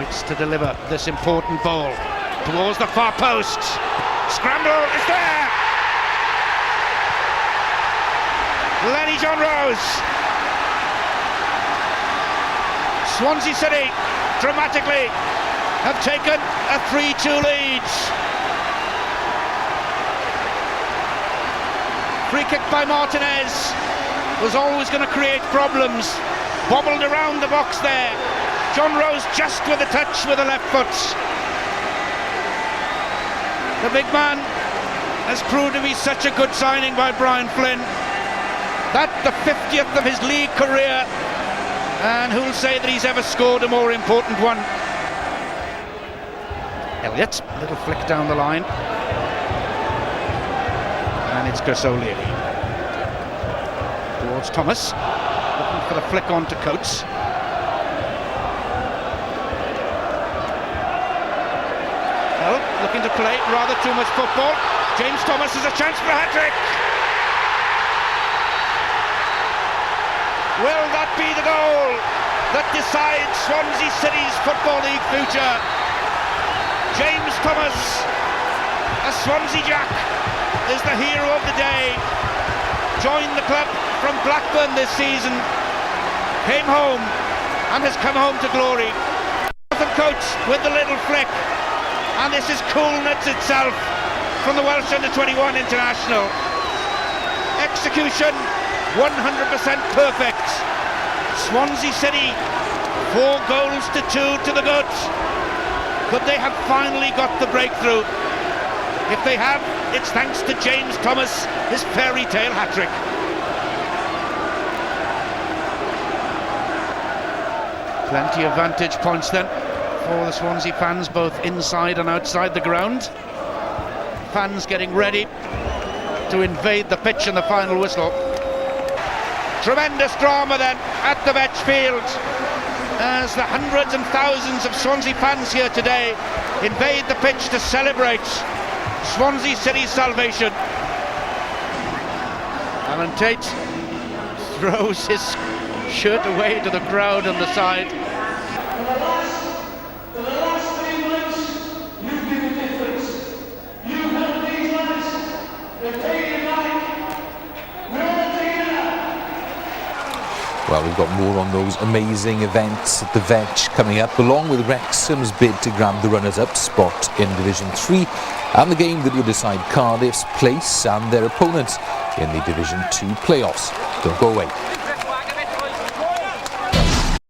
Wits to deliver this important ball towards the far post. Scramble is there. Lenny John Rose. Swansea City dramatically have taken a 3-2 lead. Free kick by Martinez was always going to create problems. Bobbled around the box there. John Rose just with a touch with the left foot. The big man has proved to be such a good signing by Brian Flynn. That the 50th of his league career, and who'll say that he's ever scored a more important one? Elliott, little flick down the line, and it's Chris O'Leary towards Thomas, looking for the flick on to Coates. Well, looking to play rather too much football. James Thomas has a chance for a hat-trick. Will that be the goal that decides Swansea City's Football League future? James Thomas, a Swansea Jack, is the hero of the day. Joined the club from Blackburn this season, came home and has come home to glory. Jonathan Coates with the little flick, and this is coolness itself from the Welsh under-21 international. Execution 100% perfect. Swansea City 4-2 to the good. Could they have finally got the breakthrough? If they have, it's thanks to James Thomas, his fairy tale hat-trick. Plenty of vantage points then for the Swansea fans, both inside and outside the ground. Fans getting ready to invade the pitch in the final whistle. Tremendous drama then at the Vetch Field as the hundreds and thousands of Swansea fans here today invade the pitch to celebrate Swansea City's salvation. Alan Tate throws his shirt away to the crowd on the side. For the last 3 months, you've been the difference. You helped these lads. They're taking life. We're all together. Well, we've got more on those amazing events at the Vetch coming up, along with Wrexham's bid to grab the runners-up spot in Division 3 and the game that will decide Cardiff's place and their opponent in the Division 2 playoffs. Don't go away.